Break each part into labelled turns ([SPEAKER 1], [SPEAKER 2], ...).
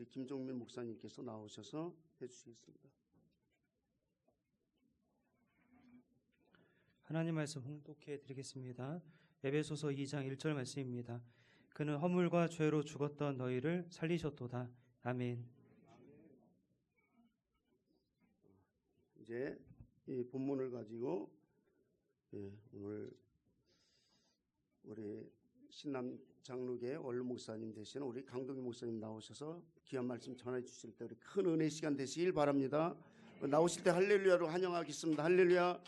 [SPEAKER 1] 김종민 목사님께서 나오셔서 해주시겠습니다.
[SPEAKER 2] 하나님 말씀 홍독해 드리겠습니다. 에베소서 2장 1절 말씀입니다. 그는 허물과 죄로 죽었던 너희를 살리셨도다. 아멘.
[SPEAKER 1] 이제 이 본문을 가지고 오늘 우리 신남 장로계 원로 목사님 되시는 우리 강동희 목사님 나오셔서 귀한 말씀 전해 주실 때 우리 큰 은혜 시간 되시길 바랍니다. 나오실 때 할렐루야로 환영하겠습니다. 할렐루야.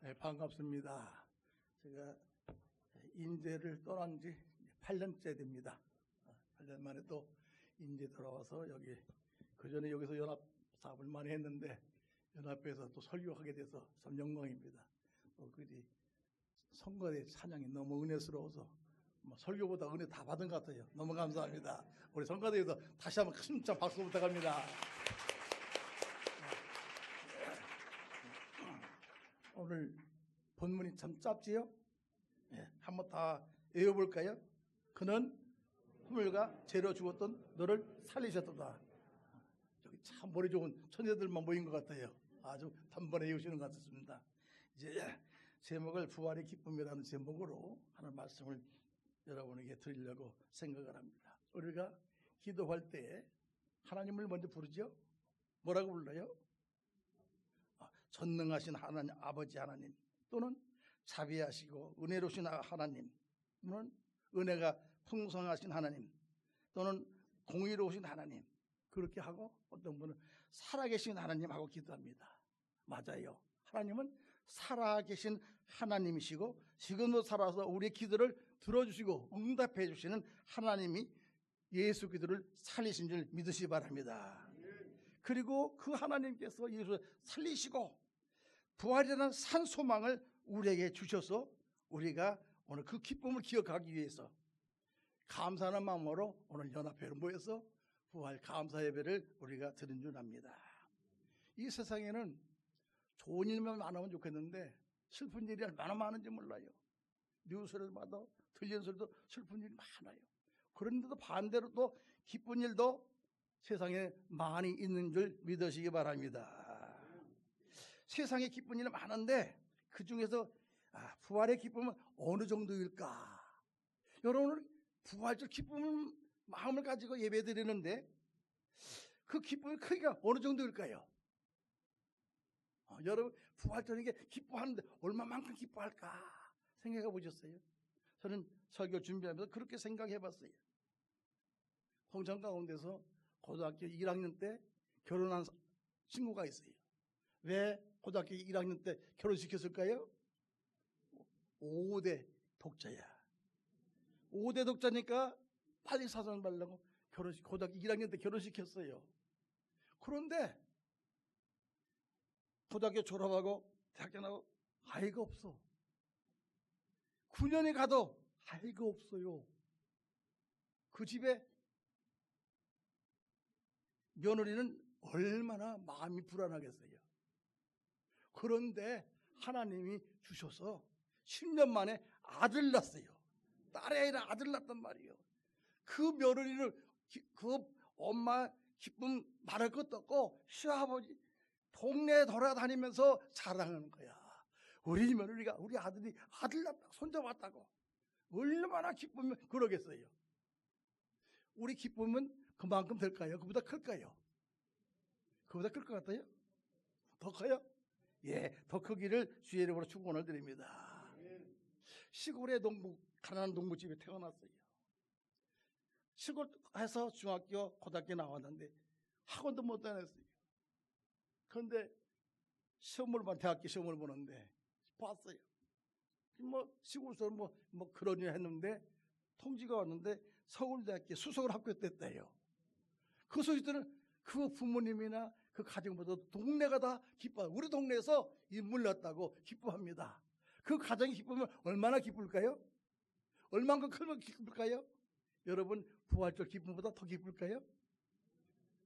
[SPEAKER 3] 네, 반갑습니다. 제가 인제를 떠난 지 8년째 됩니다. 8년 만에 또 인제 돌아와서 여기 그전에 여기서 연합 사업을 많이 했는데 연합회에서 또 설교하게 돼서 참 영광입니다. 그지 성가대 찬양이 너무 은혜스러워서 설교보다 은혜 다 받은 것 같아요. 너무 감사합니다. 우리 성가대에서 다시 한번 큰 박수 부탁합니다. 오늘 본문이 참 짧지요? 네, 한번 다 외워볼까요? 그는 허물과 죄로 죽었던 너를 살리셨도다. 저기 참 머리 좋은 천재들만 모인 것 같아요. 아주 단번에 외우시는 것 같습니다. 이제 제목을 부활의 기쁨이라는 제목으로 하는 말씀을 여러분에게 드리려고 생각을 합니다. 우리가 기도할 때 하나님을 먼저 부르죠? 뭐라고 불러요? 전능하신 하나님, 아버지 하나님, 또는 자비하시고 은혜로우신 하나님, 또는 은혜가 풍성하신 하나님, 또는 공의로우신 하나님, 그렇게 하고 어떤 분은 살아계신 하나님하고 기도합니다. 맞아요. 하나님은 살아계신 하나님이시고 지금도 살아서 우리의 기도를 들어주시고 응답해 주시는 하나님이 예수 기도를 살리신 줄 믿으시기 바랍니다. 그리고 그 하나님께서 예수를 살리시고 부활이라는 산 소망을 우리에게 주셔서 우리가 오늘 그 기쁨을 기억하기 위해서 감사하는 마음으로 오늘 연합회로 모여서 부활 감사 예배를 우리가 드린 줄 압니다. 이 세상에는 좋은 일만 많으면 좋겠는데 슬픈 일이 얼마나 많은지 몰라요. 뉴스를 봐도 들리는 소리도 슬픈 일이 많아요. 그런데도 반대로 또 기쁜 일도 세상에 많이 있는 줄 믿으시기 바랍니다. 세상에 기쁜 일은 많은데 그 중에서 부활의 기쁨은 어느 정도일까? 여러분은 부활적 기쁨 마음을 가지고 예배 드리는데 그 기쁨의 크기가 어느 정도일까요? 여러분 부활절에 기뻐하는데 얼마만큼 기뻐할까 생각해 보셨어요? 저는 설교 준비하면서 그렇게 생각해 봤어요. 공장 가운데서 고등학교 1학년 때 결혼한 친구가 있어요. 왜 고등학교 1학년 때 결혼시켰을까요? 5대 독자야. 5대 독자니까 빨리 사돈 받으려고 고등학교 1학년 때 결혼시켰어요. 그런데 고등학교 졸업하고 대학교 나고 아이가 없어. 9년이 가도 아이가 없어요. 그 집에 며느리는 얼마나 마음이 불안하겠어요. 그런데 하나님이 주셔서 10년 만에 아들 낳았어요. 딸이 아니라 아들 낳았단 말이에요. 그 며느리를 그 엄마 기쁨 말할 것도 없고 시아버지 동네 돌아다니면서 자랑하는 거야. 우리 며느리가 우리 아들이 아들 낳았다고 손잡았다고 얼마나 기쁘면 그러겠어요. 우리 기쁨은 그만큼 될까요? 그보다 클까요? 그보다 클 것 같아요? 더 커요? 예, 더 크기를 주의 이름으로 축원을 드립니다. 시골의 가난한 농부집에 태어났어요. 시골에서 중학교, 고등학교 나왔는데 학원도 못 다녔어요. 그런데 대학교 시험을 보는데 봤어요. 시골에서 그런 일 했는데 통지가 왔는데 서울대학교 수석을 합격됐대요. 그 소식 들은 그 부모님이나 그 가정보다 동네가 다 기뻐요. 우리 동네에서 인물 났다고 기뻐합니다. 그 가정이 기쁘면 얼마나 기쁠까요? 얼마나 크면 기쁠까요? 여러분 부활절 기쁨보다 더 기쁠까요?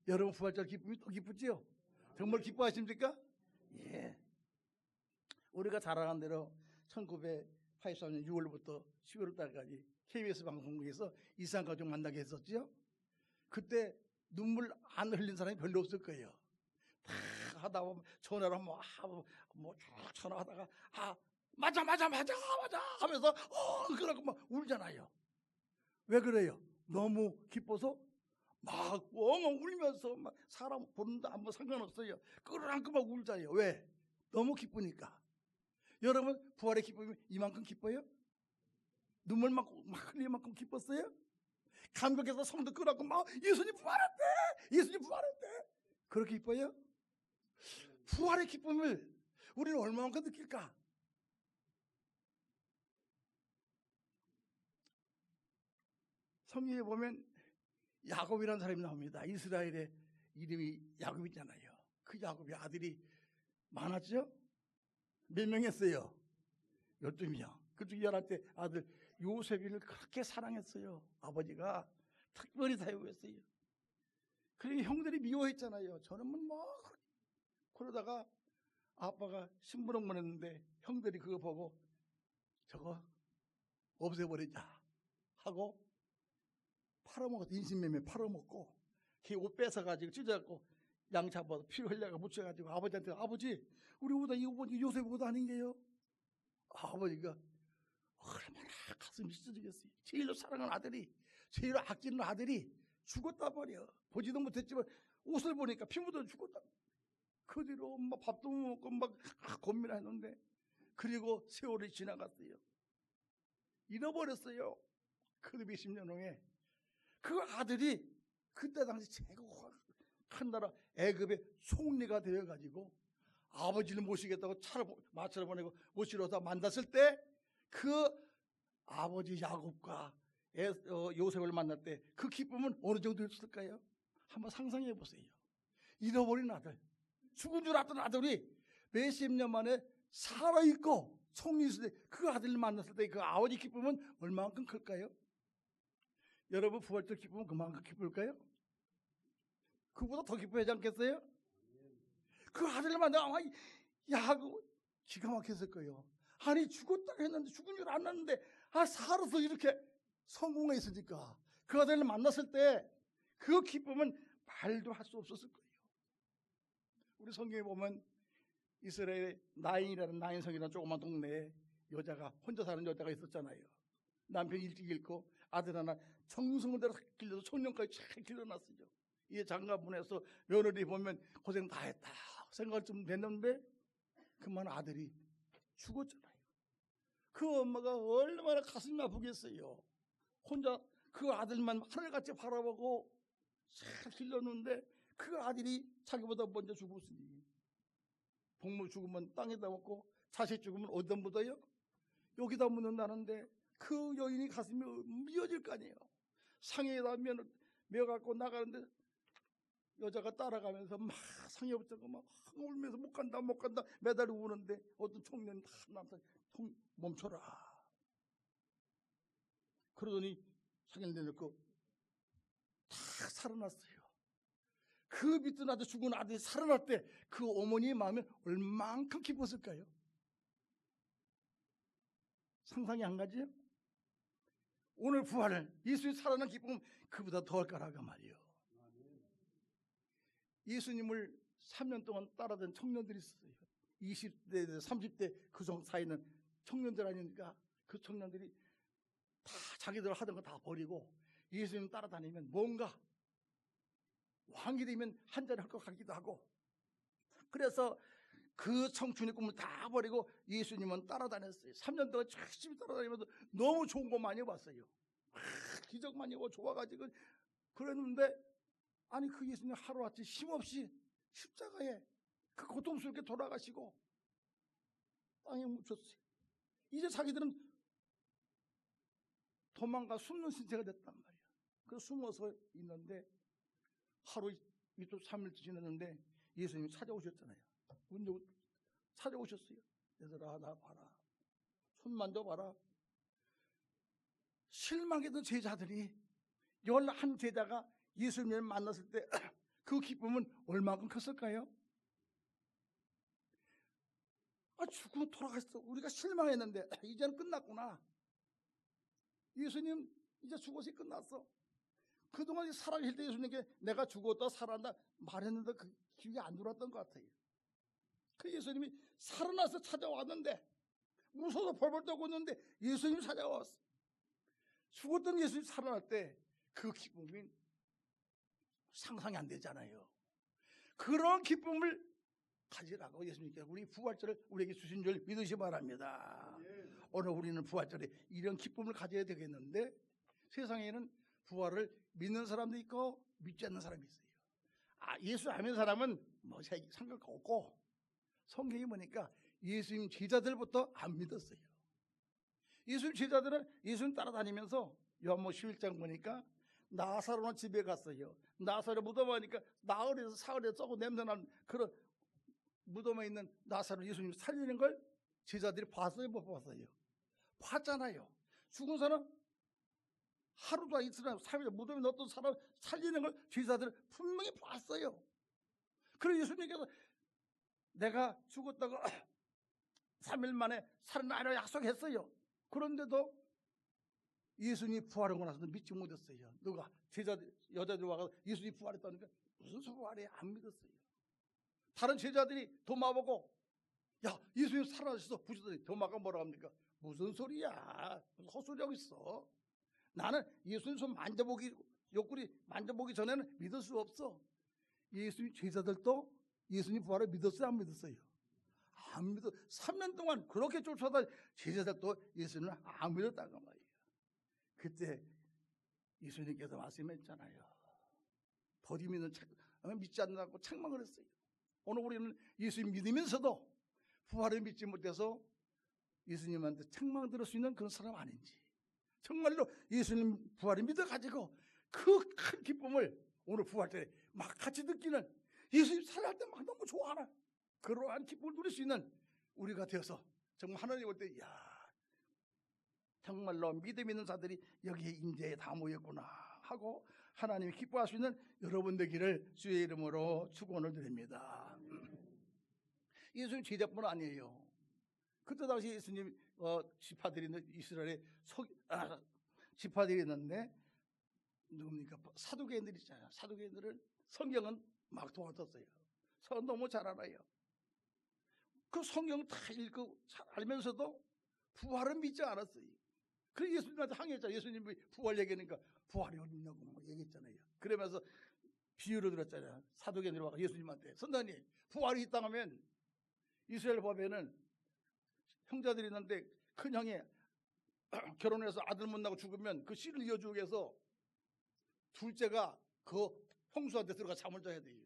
[SPEAKER 3] 여러분 부활절 기쁨이 더 기쁘지요? 정말 기뻐하십니까? 예. 우리가 잘 아는 대로 84년 6월부터 10월 달까지 KBS 방송국에서 이산가족 만나게 했었죠. 그때 눈물 안 흘린 사람이 별로 없을 거예요. 다 하다 보면 전화로 뭐쭉 전화하다가 맞아 하면서 그러고 막 울잖아요. 왜 그래요? 너무 기뻐서 막 엉엉 울면서 막 사람 보는데 아무 상관없어요. 끌어안고 막 울잖아요. 왜? 너무 기쁘니까. 여러분 부활의 기쁨이 이만큼 기뻐요? 눈물 막 흘릴 만큼 기뻤어요? 감격해서 성도 끌어안고 막 예수님 부활했대! 예수님 부활했대! 그렇게 기뻐요? 부활의 기쁨을 우리는 얼마만큼 느낄까? 성경에 보면 야곱이라는 사람이 나옵니다. 이스라엘의 이름이 야곱이잖아요. 그 야곱의 아들이 많았죠? 몇 명이었어요? 12명. 그중 11째 아들 요셉이를 그렇게 사랑했어요. 아버지가 특별히 사용했어요. 그러니 형들이 미워했잖아요. 저는 뭐 그러다가 아빠가 심부름 보냈는데 형들이 그거 보고 저거 없애버리자 하고 팔아먹었어. 인신매매 팔아먹고 그 옷 뺏어가지고 찢어갖고 양 잡아서 피 흘려가 묻혀가지고 아버지한테 아버지 우리 옷 이거 요셉 옷 아닌게요? 아버지가 얼마나 가슴이 찢어지겠어요. 제일로 사랑하는 아들이 제일로 아끼는 아들이 죽었다 말이야. 보지도 못했지만 옷을 보니까 피 묻어 죽었다. 그 뒤로 막 밥도 못 먹고 막 고민했는데 그리고 세월이 지나갔어요. 잃어버렸어요. 그 몇십 년 후에 그 아들이 그때 당시 최고 큰 나라 애굽의 총리가 되어가지고 아버지를 모시겠다고 마차를 보내고 모시러 와서 만났을 때 그 아버지 야곱과 요셉을 만날 때 그 기쁨은 어느 정도였을까요? 한번 상상해 보세요. 잃어버린 아들, 죽은 줄 알았던 아들이 몇십 년 만에 살아있고 총리 있을 때 그 아들을 만났을 때 그 아버지 기쁨은 얼마만큼 클까요? 여러분 부활절 기쁨은 그만큼 기쁠까요? 그보다 더 기뻐하지 않겠어요? 그 아들을 만나 야곱 기가 막혔을 거예요. 아니 죽었다고 했는데 죽은 줄 알았는데 살아서 이렇게 성공했으니까 그 아들을 만났을 때 그 기쁨은 말도 할 수 없었을 거예요. 우리 성경에 보면 이스라엘의 나인이라는 나인성이라는 조그만 동네에 여자가 혼자 사는 여자가 있었잖아요. 남편 일찍 잃고 아들 하나 정성대로 길러서 청년까지 잘 길러놨어요. 이 장가문에서 며느리 보면 고생 다 했다 생각할 좀 됐는데 그만 아들이 죽었잖아요. 그 엄마가 얼마나 가슴이 아프겠어요. 혼자 그 아들만 하늘같이 바라보고 잘 길렀는데 그 아들이 자기보다 먼저 죽었으니 동물 죽으면 땅에다 묻고 자식 죽으면 어디다 묻어요? 여기다 묻는다는데 그 여인이 가슴이 미어질 거 아니에요. 상에다 메어갖고 나가는데 여자가 따라가면서 막 상에 붙잡고 막 울면서 못 간다 매달리고 우는데 어떤 청년이 다 남자 멈춰라. 그러더니 상을 내놓고 다 살아났어요. 그 밑에 아들 죽은 아들이 살아날 때 그 어머니의 마음이 얼만큼 기뻤을까요? 상상이 안 가지요? 오늘 부활을 예수의 살아난 기쁨은 그보다 더할 거라고 말이에요. 예수님을 3년 동안 따라다닌 청년들이 있었어요. 20대, 30대 그 사이는 청년들 아니니까 그 청년들이 다 자기들 하던 거 다 버리고 예수님 따라다니면 뭔가 왕이 되면 한 자리 할 것 같기도 하고 그래서 그 청춘의 꿈을 다 버리고 예수님은 따라다녔어요. 3년 동안 열심히 따라다니면서 너무 좋은 거 많이 봤어요. 기적 많이 보고 좋아가지고 그랬는데 아니 그 예수님 하루아침 힘없이 십자가에 그 고통스럽게 돌아가시고 땅에 묻혔어요. 이제 자기들은 도망가 숨는 신세가 됐단 말이에요. 그래서 숨어서 있는데 하루 이틀 3일 지났는데 예수님이 찾아오셨잖아요. 찾아오셨어요. 얘들아 나 봐라. 손 만져봐라. 실망했던 제자들이 11 제자가 예수님을 만났을 때 그 기쁨은 얼마큼 컸을까요? 죽으면 돌아갔어. 우리가 실망했는데 이제는 끝났구나. 예수님 이제 죽어서 끝났어. 그동안 살아계실 때 예수님께 내가 죽었다 살아난다 말했는데 그 기억이 안 들어왔던 것 같아요. 그 예수님이 살아나서 찾아왔는데 무서워서 벌벌 떨고 있는데 예수님이 찾아왔어. 죽었던 예수님이 살아날 때 그 기쁨이 상상이 안 되잖아요. 그런 기쁨을 가지라고 예수님께서 우리 부활절을 우리에게 주신 줄 믿으시 바랍니다. 오늘 우리는 부활절에 이런 기쁨을 가져야 되겠는데 세상에는 부활을 믿는 사람도 있고 믿지 않는 사람이 있어요. 예수 안 믿는 사람은 뭐 상관없고 성경이 보니까 예수님 제자들부터 안 믿었어요. 예수님 제자들은 예수님 따라다니면서 요한복음 11장 보니까 나사로는 집에 갔어요. 나사로 무덤에 가니까 나흘에서 사흘에 썩고 냄새나는 그런 무덤에 있는 나사로 예수님 살리는 걸 제자들이 봤어요, 못 봤어요? 봤잖아요. 죽은 사람 하루도 이틀이나 3일 무덤에 넣었던 사람 살리는 걸 제자들은 분명히 봤어요. 그래서 예수님께서 내가 죽었다고 3일 만에 살아나리라 약속했어요. 그런데도 예수님이 부활하고 나서 믿지 못했어요. 누가? 여자들 와서 예수님이 부활했다니까 무슨 부활이야? 안 믿었어요. 다른 제자들이 도마 보고 야 예수님 살아나셨어 부르더니 도마가 뭐라고 합니까? 무슨 소리야? 무슨 헛소리하고 있어. 나는 예수님 손 만져보기 옆구리 만져보기 전에는 믿을 수 없어. 예수님 제자들도 예수님 부활을 믿었어요? 안 믿었어요? 안 믿어. 3년 동안 그렇게 쫓아다 제자들도 예수님을 안 믿었다는 말이에요. 그때 예수님께서 말씀했잖아요. 더디 믿지 않는다고 책망을 했어요. 오늘 우리는 예수님 믿으면서도 부활을 믿지 못해서 예수님한테 책망 들을 수 있는 그런 사람 아닌지, 정말로 예수님 부활을 믿어가지고 그 큰 기쁨을 오늘 부활 때 막 같이 느끼는, 예수님 살아날 때 막 너무 좋아하는 그러한 기쁨을 누릴 수 있는 우리가 되어서 정말 하나님 올 때 야 정말로 믿음 있는 자들이 여기에 인재에 다 모였구나 하고 하나님이 기뻐할 수 있는 여러분 되기를 주의 이름으로 축원을 드립니다. 예수님 제자뿐 아니에요. 그때 당시 예수님 지파들이 이스라엘에 지파들이 있는데 누굽니까? 사두개인들이 있잖아요. 사두개인들을 성경은 막 도와줬어요. 성경 너무 잘 알아요. 그 성경 다 읽고 잘 알면서도 부활은 믿지 않았어요. 그래서 예수님한테 항의했잖아요. 예수님이 부활 얘기하니까 부활이 어디 있냐고 막 얘기했잖아요. 그러면서 비유를 들었잖아요. 사두개인들이 와서 예수님한테 선생님 부활이 있다 하면 이스라엘 법에는 형제들이 있는데 큰 형이 결혼해서 아들 못 낳고 죽으면 그 씨를 이어주기 위해서 둘째가 그 형수한테 들어가 잠을 자야 돼요.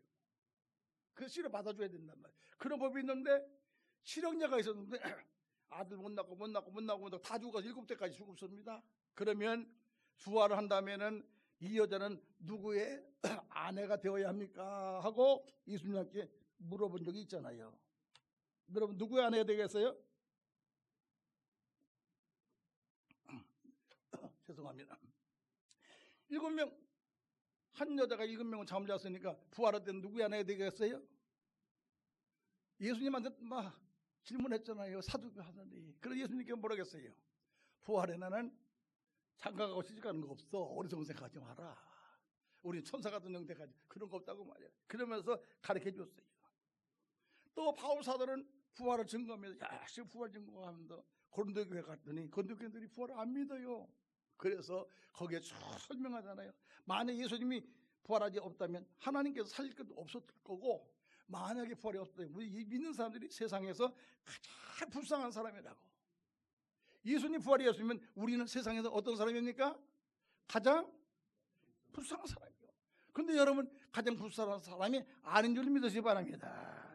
[SPEAKER 3] 그 씨를 받아줘야 된단 말이에요. 그런 법이 있는데 실형제가 있었는데 아들 못 낳고 다 죽어서 7대까지 죽었습니다. 그러면 부활을 한다면은 이 여자는 누구의 아내가 되어야 합니까? 하고 예수님께 물어본 적이 있잖아요. 여러분 누구의 아내가 되겠어요? 죄송합니다. 7명 한 여자가 7명을 잠을 잤으니까 부활할 때는 누구의 아내가 되겠어요? 예수님한테 막 질문했잖아요. 사두개 하더니. 그래서 예수님께 뭐라고 했어요? 부활에 나는 장가가고 시집가는 거 없어. 어리석은 생각하지 마라. 우리 천사 같은 형태까지 그런 거 없다고 말이야. 그러면서 가르쳐 줬어요. 또 바울 사도는 부활을 증거하면서 열심히 부활 증거하면서 고린도교회 갔더니 고린도교인들이 부활을 안 믿어요. 그래서 거기에 쭉 설명하잖아요. 만약 예수님이 부활하지 없다면 하나님께서 살릴 것도 없었을 거고, 만약에 부활이 없다면 우리 믿는 사람들이 세상에서 가장 불쌍한 사람이라고. 예수님 부활이었으면 우리는 세상에서 어떤 사람입니까? 가장 불쌍한 사람이요. 그런데 여러분 가장 불쌍한 사람이 아닌 줄 믿으시기 바랍니다.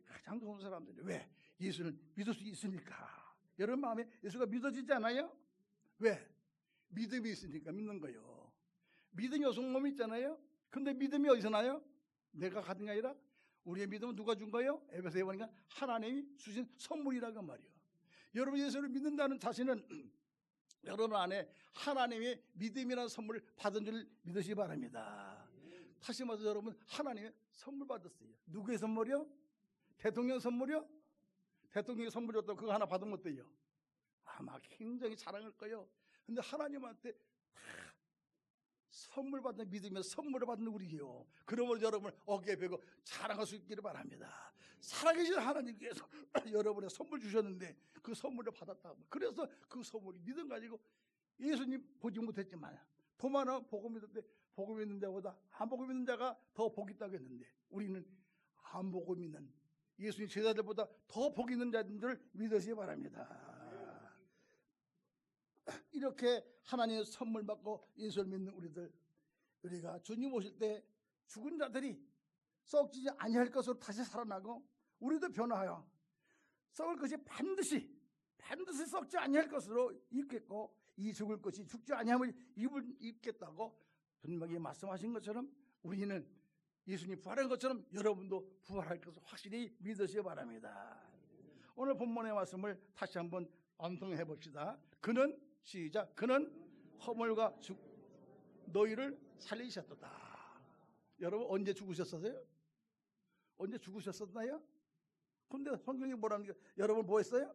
[SPEAKER 3] 가장 좋은 사람들이. 왜? 예수를 믿을 수 있으니까. 여러분 마음에 예수가 믿어지지 않아요? 왜? 믿음이 있으니까 믿는 거예요. 믿음이 요성몸이 있잖아요. 근데 믿음이 어디서 나요? 내가 가진 게 아니라 우리의 믿음은 누가 준 거예요? 에베소에 보니까 하나님이 주신 선물이라고 말이에요. 여러분 예수를 믿는다는 자신은 여러분 안에 하나님의 믿음이라는 선물을 받은 줄 믿으시기 바랍니다. 다시 말해서 여러분 하나님의 선물 받았어요. 누구의 선물이요? 대통령 선물이요? 대통령이 선물 줬다고 그거 하나 받으면 어때요? 아마 굉장히 사랑할 거예요. 근데 하나님한테 선물 받는 믿으며 선물을 받는 우리요. 그러면 여러분을 어깨에 베고 자랑할 수 있기를 바랍니다. 살아계신 하나님께서 여러분의 선물 주셨는데 그 선물을 받았다고. 그래서 그 선물이 믿음 가지고 예수님 보지 못했지만 도마나 복음 믿을 때 복음 믿는 자보다 안 복음 믿는 자가 더 복 있다고 했는데 우리는 안 복음 믿는 예수님 제자들보다 더 복 있는 자들을 믿으시기 바랍니다. 이렇게 하나님의 선물 받고 예수를 믿는 우리가 주님 오실 때 죽은 자들이 썩지 아니할 것으로 다시 살아나고 우리도 변화하여 썩을 것이 반드시 썩지 아니할 것으로 입겠고 이 죽을 것이 죽지 아니함을 입겠다고 분명히 말씀하신 것처럼 우리는 예수님 부활한 것처럼 여러분도 부활할 것을 확실히 믿으시기 바랍니다. 오늘 본문의 말씀을 다시 한번 암송해 봅시다. 그는 시작. 그는 허물과 너희를 살리셨도다. 여러분 언제 죽으셨어요? 언제 죽으셨었나요? 근데 성경이 뭐라는 게 여러분 뭐 했어요?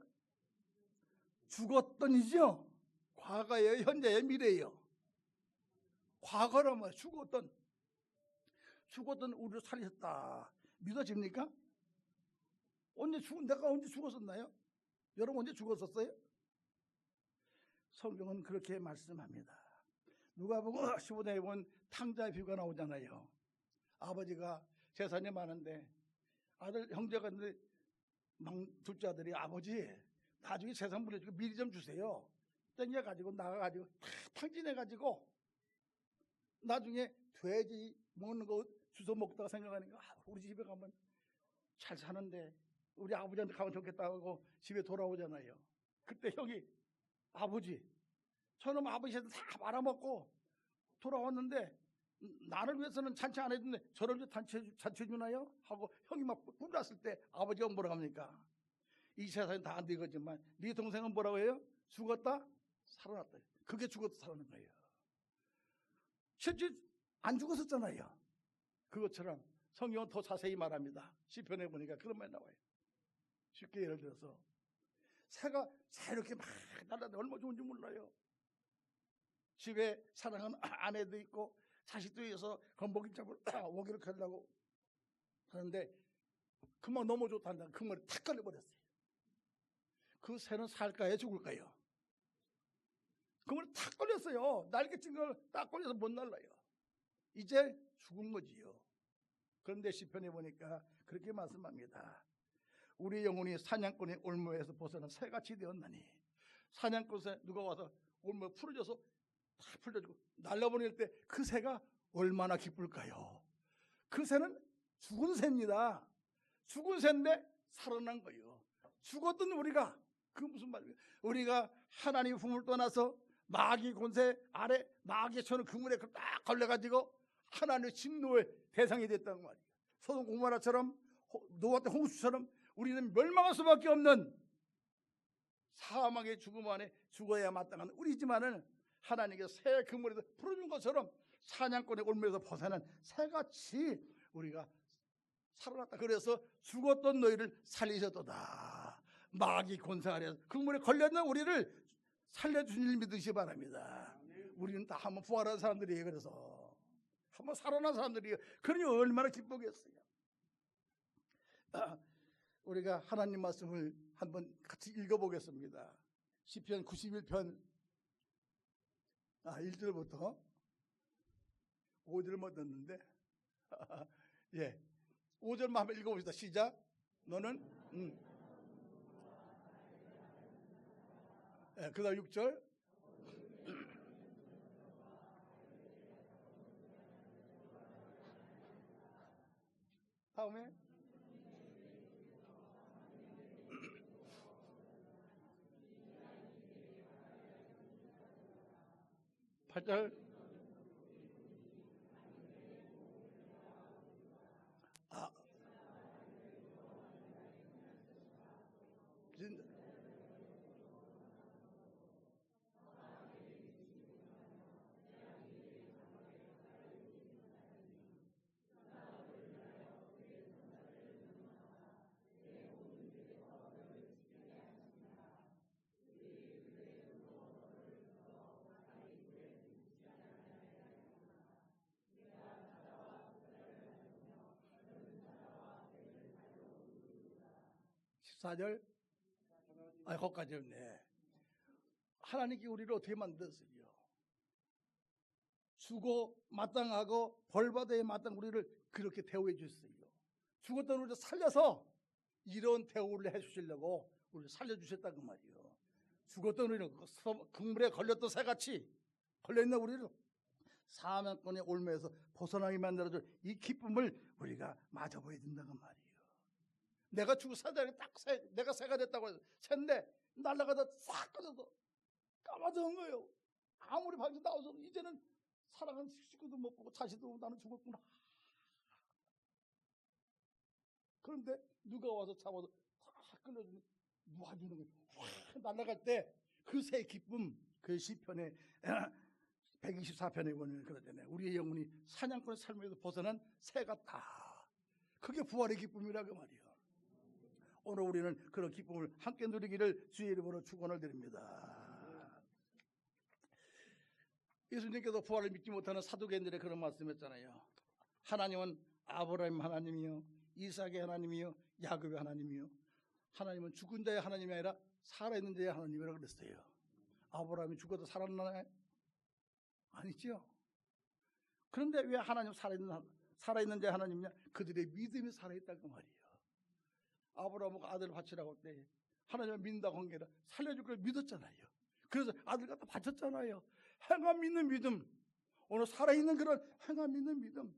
[SPEAKER 3] 죽었던이죠. 과거예요, 현재예요, 미래예요. 과거라면 죽었던 우리를 살리셨다. 믿어집니까? 내가 언제 죽었었나요? 여러분 언제 죽었었어요? 성경은 그렇게 말씀합니다. 누가복음 15장에 보면 탕자의 비유가 나오잖아요. 아버지가 재산이 많은데 아들 형제가 있는데 둘째 아들이 아버지 나중에 재산 물려주고 미리 좀 주세요. 땡겨가지고 나가가지고 다 탕진해가지고 나중에 돼지 먹는 거 주워 먹다가 생각하니까 우리 집에 가면 잘 사는데 우리 아버지한테 가면 좋겠다고 집에 돌아오잖아요. 그때 형이 아버지 저놈 아버지한테 다 말아먹고 돌아왔는데 나를 위해서는 잔치 안 해주는데 저를 위해 잔치 주나요? 하고 형이 막 뿔났을 때 아버지가 뭐라고 합니까? 이 세상에 다 안 되겠지만 네 동생은 뭐라고 해요? 죽었다 살아났다. 그게 죽었다 살아난 거예요. 실제 안 죽었었잖아요. 그것처럼 성경은 더 자세히 말합니다. 시편에 보니까 그런 말 나와요. 쉽게 예를 들어서 새가 이렇게 막 날아다니는 얼마나 좋은지 몰라요. 집에 사랑하는 아내도 있고 자식도 있어서 그 먹이 잡으러 먹이를 가려고 하는데 금방 너무 좋다는데 그 머리 탁 걸려버렸어요. 그 새는 살까요 죽을까요? 그 머리 탁 걸렸어요. 날개 찐 걸 딱 걸려서 못 날라요. 이제 죽은 거지요. 그런데 시편에 보니까 그렇게 말씀합니다. 우리 영혼이 사냥꾼의 올무에서 벗어나 새같이 되었나니 사냥꾼에 누가 와서 올무 풀어줘서 다 풀려주고 날려보낼 때 그 새가 얼마나 기쁠까요? 그 새는 죽은 새입니다. 죽은 새인데 살아난 거예요. 죽었던 우리가 그 무슨 말이에요? 우리가 하나님 품을 떠나서 마귀 권세 아래 마귀의 쳐는 그물에 딱 걸려가지고 하나님의 진노의 대상이 됐다는 말이에요. 소돔 고모라처럼 노아 때 홍수처럼 우리는 멸망할 수밖에 없는 사망의 죽음 안에 죽어야 마땅한 우리지만은 하나님께서 새 그물에서 풀어준 것처럼 사냥꾼의 올무에서 벗어난 새같이 우리가 살아났다. 그래서 죽었던 너희를 살리셨도다. 마귀 권세 아래 그물에 걸렸는 우리를 살려주신 일 믿으시기 바랍니다. 우리는 다 한번 부활한 사람들이에요. 그래서 한번 살아난 사람들이에요. 그러니 얼마나 기쁘겠어요. 우리가 하나님 말씀을 한번 같이 읽어보겠습니다. 시편 91편 1절부터 5절 못 듣는데 예, 5절만 한번 읽어봅시다. 시작. 너는 예, 그 다음 6절 다음에 8절 14절 거기까지 없네. 하나님께 우리를 어떻게 만들었어요? 죽어 마땅하고 벌받아야 마땅 우리를 그렇게 대우해 주셨어요. 죽었던 우리를 살려서 이런 대우를 해주시려고 우리를 살려주셨다 그 말이에요. 죽었던 우리는 그물에 걸렸던 새같이 걸려있는 우리를 사명권의 올무에서 벗어나게 만들어줄 이 기쁨을 우리가 맞아보야 된다는 말이에요. 내가 죽고 사자에 딱 내가 새가 됐다고 해서 샌데 날아가다 싹 꺼져서 까마득한 거예요. 아무리 밖에 나와서 이제는 사랑하는 식구도 못 보고 자식도 보고 나는 죽었구나. 그런데 누가 와서 잡아서 다 끌려주니 놔주는 거예요. 날아갈 때 그 새 기쁨, 그 시편에 124편에 보면 그러잖아요. 우리의 영혼이 사냥꾼의 삶에서 벗어난 새 같다. 그게 부활의 기쁨이라 그 말이에요. 오늘 우리는 그런 기쁨을 함께 누리기를 주의 이름으로 축원을 드립니다. 예수님께서 부활을 믿지 못하는 사두개인들의 그런 말씀했잖아요. 하나님은 아브라함 하나님이요, 이삭의 하나님이요, 야곱의 하나님이요. 하나님은 죽은 자의 하나님이 아니라 살아있는 자의 하나님이라고 그랬어요. 아브라함이 죽어도 살았나요? 아니죠. 그런데 왜 하나님 살아있는 자의 하나님이냐? 그들의 믿음이 살아있다고 말이에요. 아브라함은 아들을 바치라고 할 때 하나님을 믿는다고 한 게 아니라 살려줄 걸 믿었잖아요. 그래서 아들 갖다 바쳤잖아요. 행함 믿는 믿음, 오늘 살아있는 그런 행함 믿는 믿음,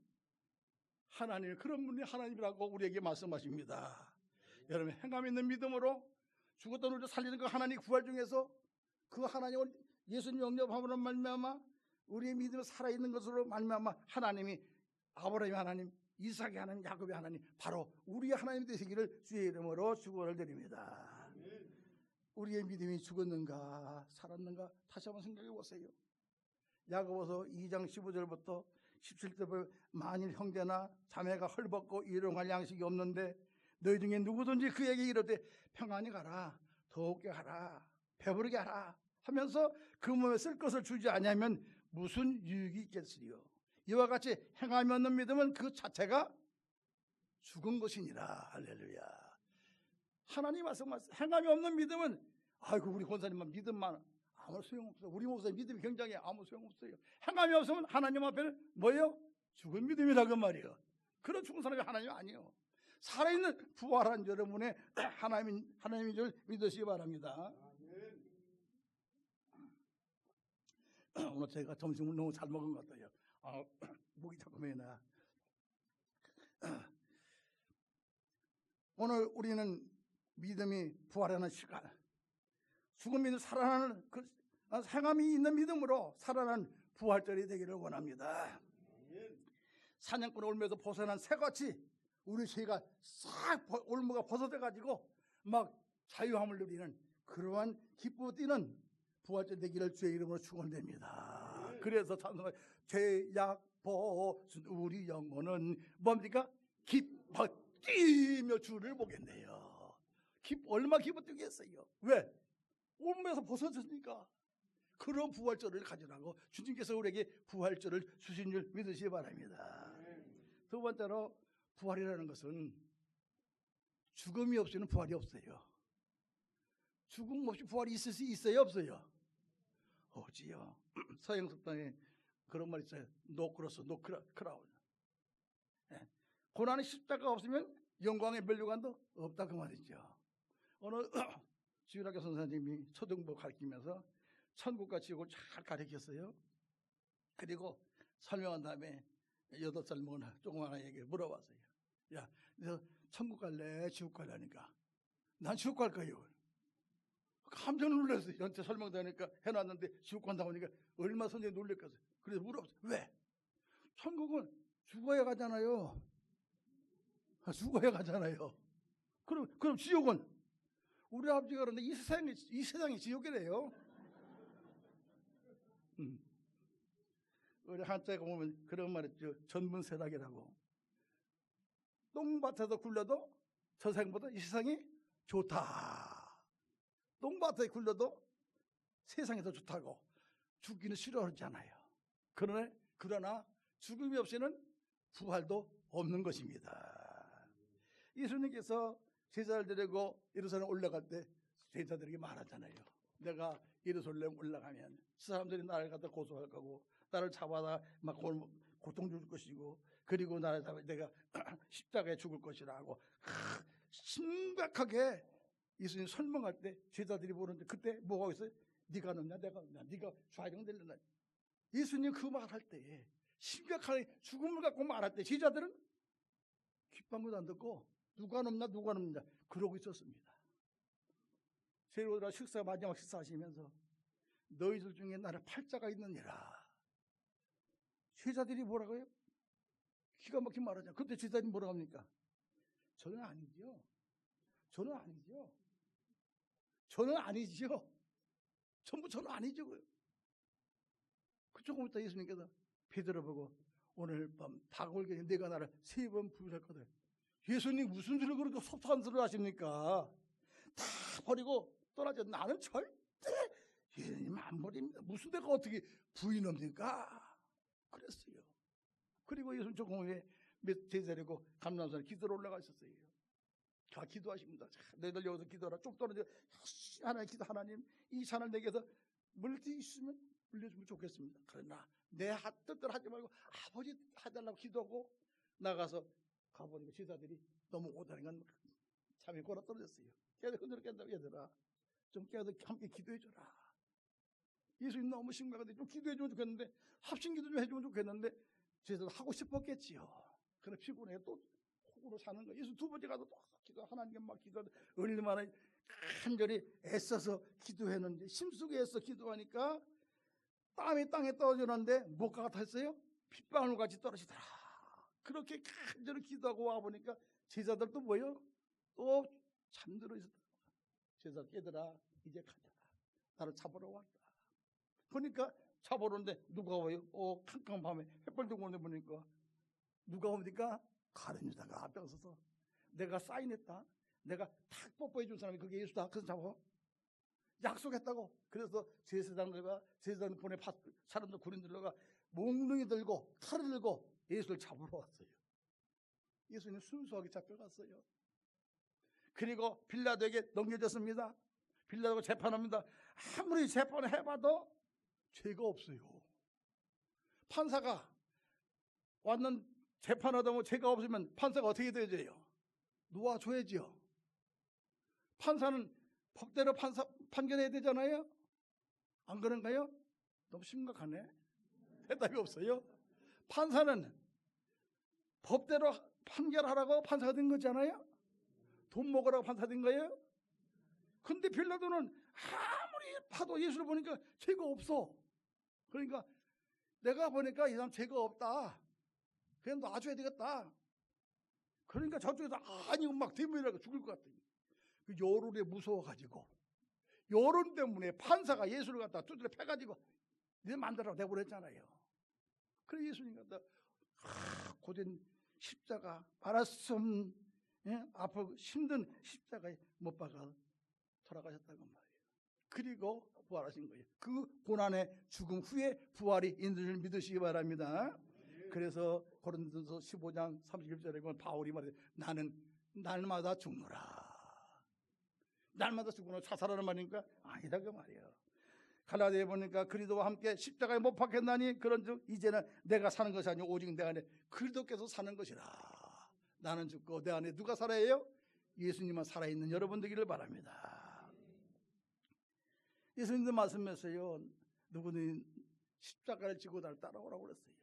[SPEAKER 3] 하나님 그런 분이 하나님이라고 우리에게 말씀하십니다. 여러분 행함 있는 믿음으로 죽었던 우리를 살리는 그 하나님 구할 중에서 그 하나님을 예수님 영접함으로 말미암아 우리의 믿음이 살아있는 것으로 말미암아 하나님이 아브라함의 하나님, 이삭의 하나님, 야곱의 하나님, 바로 우리의 하나님이 되시기를 주의 이름으로 축원을 드립니다. 우리의 믿음이 죽었는가 살았는가 다시 한번 생각해 보세요. 야고보서 2장 15절부터 17절 만일 형제나 자매가 헐벗고 일용할 양식이 없는데 너희 중에 누구든지 그에게 이르되 평안히 가라, 더욱게 하라, 배부르게 하라 하면서 그 몸에 쓸 것을 주지 아니하면 무슨 유익이 있겠으리요. 이와 같이 행함이 없는 믿음은 그 자체가 죽은 것이니라. 할렐루야. 하나님 말씀하세요. 행함이 없는 믿음은 아이고 우리 권사님만 믿음만 아무 소용없어. 우리 목사님 믿음이 굉장히 아무 소용없어요. 행함이 없으면 하나님 앞에는 뭐예요? 죽은 믿음이라고 말이에요. 그런 죽은 사람이 하나님 아니에요. 살아있는 부활한 여러분의 하나님인 줄 믿으시기 바랍니다. 오늘 제가 점심을 너무 잘 먹은 것 같아요. 목이 자꾸 메나. 오늘 우리는 믿음이 부활하는 시간, 죽은 믿음 살아나는 그 행함이 있는 믿음으로 살아나는 부활절이 되기를 원합니다. 사냥꾼 올무에서 벗어난 새같이 우리 죄가 싹 올무가 벗어져 가지고 막 자유함을 누리는 그러한 기쁘고 뛰는 부활절 되기를 주의 이름으로 축원됩니다. 그래서 찬송가 죄악 벗은 우리 영혼은 뭡니까? 기뻐 뛰며 주를 보겠네요. 얼마 기뻐 뛰겠어요. 왜? 올무에서 벗어졌으니까. 그런 부활절을 가지라고 주님께서 우리에게 부활절을 주신 줄 믿으시기 바랍니다. 두 번째로 부활이라는 것은 죽음이 없이는 부활이 없어요. 죽음 없이 부활이 있을 수 있어요? 없어요? 없지요. 서양 속담에 그런 말 있어요. No cross, no crown. 고난의 십자가 없으면 영광의 면류관도 없다 그 말이죠. 어느 지휘학교 선생님이 초등부 가르치면서 천국과 지옥을 잘 가르쳤어요. 그리고 설명한 다음에 8살 먹은 조그만 아이에게 물어봤어요. 야, 너 천국 갈래? 지옥 갈래니까 난 지옥 갈 거예요. 깜짝 놀랐어요. 연태 설명되니까 해놨는데 지옥 간다고 하니까 얼마나 선생님이 놀랬겠어요. 그래서 물어봤어요. 왜? 천국은 죽어야 가잖아요. 죽어야 가잖아요. 그럼 지옥은? 우리 아버지가 그러는데 이 세상이 지옥이래요. 우리 한자에 보면 그런 말 있죠. 전문세락이라고. 똥밭에서 굴려도 저 세상보다 이 세상이 좋다. 똥밭에 굴려도 세상이 더 좋다고. 죽기는 싫어하잖아요. 그러나 죽음이 없이는 부활도 없는 것입니다. 예수님께서 제사를 드리고 예루살렘 올라갈 때 제자들에게 말하잖아요. 내가 예루살렘 올라가면 사람들이 나를 갖다 고소할 거고 나를 잡아다 막 고통 줄 것이고 그리고 나를 잡아 내가 십자가에 죽을 것이라고 심각하게 예수님 설명할 때 제자들이 보는데 그때 뭐가 있어요? 네가 넣냐 내가 넣냐 네가 좌정 될려나 예수님 그 말할 때에 심각하게 죽음을 갖고 말할 때 제자들은 귓방울도 안 듣고 누가 넘냐 누가 넘냐 그러고 있었습니다. 제로라 식사 마지막 식사하시면서 너희들 중에 나를 팔자가 있느니라. 제자들이 뭐라고요? 기가 막힌 말하잖아요. 그때 제자들이 뭐라고 합니까? 저는 아니죠. 저는 아니죠. 저는 아니죠. 전부 저는 아니죠. 그 조금부터 예수님께서 베드로 보고 오늘 밤 다골게 내가 나를 3번 부인할 거다. 예수님 무슨 소리를 그렇게 속상스러워 하십니까? 다 버리고 떠나죠. 나는 절대 예수님 안 버립니다. 무슨 내가 어떻게 부인합니까? 그랬어요. 그리고 예수님 조금 후에 제자리고 감람산에 기도로 올라가 있었어요. 다 기도하십니다. 너희들 여기서 기도하라. 쭉 떨어져 하나님 기도 하나님 이 산을 내게서 물리 있으면 물려주면 좋겠습니다. 그러나 내 뜻대로 하지 말고 아버지 해달라고 기도하고 나가서 가보니까 제자들이 너무 오다니까 잠이 골아 떨어졌어요. 걔들 흔들어 깬다고 얘들아 좀 깨어서 함께 기도해줘라. 예수님 너무 심각한데 좀 기도해주면 좋겠는데 합심기도 좀 해주면 좋겠는데 제자들 하고 싶었겠지요. 그래 피곤해 또 속으로 사는 거예요. 예수 2번째 가서 또 기도 하나님께 막 기도하는데 얼마나 간절히 애써서 기도했는지 심속에 애써 기도하니까 땀이 땅에 떨어지는데 뭐가 같았어요? 핏방울 같이 떨어지더라. 그렇게 간절히 기도하고 와보니까 제자들도 뭐예요? 또 잠들어 있었다. 제자 깨더라 이제 가자. 나를 잡으러 왔다. 그러니까 잡으러 오는데 누가 와요? 캄캄한 밤에 햇벌 들고 오는데 보니까 누가 옵니까? 가룟 유다가 앞에 서서 내가 사인했다. 내가 탁 뽀뽀해 준 사람이 그게 예수다. 그래서 잡아. 약속했다고. 그래서 제사장들과 제사장 보내 사람들 군인들과 몽둥이 들고 칼을 들고 예수를 잡으러 왔어요. 예수님 순수하게 잡혀갔어요. 그리고 빌라도에게 넘겨졌습니다. 빌라도가 재판합니다. 아무리 재판을 해봐도 죄가 없어요. 판사가 왔는 재판하다 보면 죄가 없으면 판사가 어떻게 되어져요? 놓아줘야죠. 판사는 법대로 판결해야 되잖아요. 안 그런가요? 너무 심각하네. 대답이 없어요. 판사는 법대로 판결하라고 판사가 된 거잖아요. 돈 먹으라고 판사 된 거예요. 근데 빌라도는 아무리 봐도 예수를 보니까 죄가 없어. 그러니까 내가 보니까 이 사람 죄가 없다. 그냥 놔줘야 되겠다. 그러니까 저쪽에서 아니 막 대문이라고 죽을 것 같아요. 그 여론에 무서워가지고 여론 때문에 판사가 예수를 갖다 두드려 패가지고 네 만들라고 내버렸잖아요. 그래 예수님 갖다 고된 십자가 말씀 아프고 힘든 십자가에 못 박아 돌아가셨다고 말이에요. 그리고 부활하신 거예요. 그 고난의 죽음 후에 부활이 있는 줄 믿으시기 바랍니다. 그래서 고린도서 15장 31절에 보면 바울이 말해요. 나는 날마다 죽노라. 날마다 죽으나 자살하는 말이니까 아니다 그 말이에요. 갈라디아에 보니까 그리스도와 함께 십자가에 못 박혔나니 그런즉 이제는 내가 사는 것이 아니고 오직 내 안에 그리스도께서 사는 것이라. 나는 죽고 내 안에 누가 살아요? 예수님만 살아있는 여러분 되기를 바랍니다. 예수님도 말씀했어요. 누구는 십자가를 지고 날 따라오라고 그랬어요.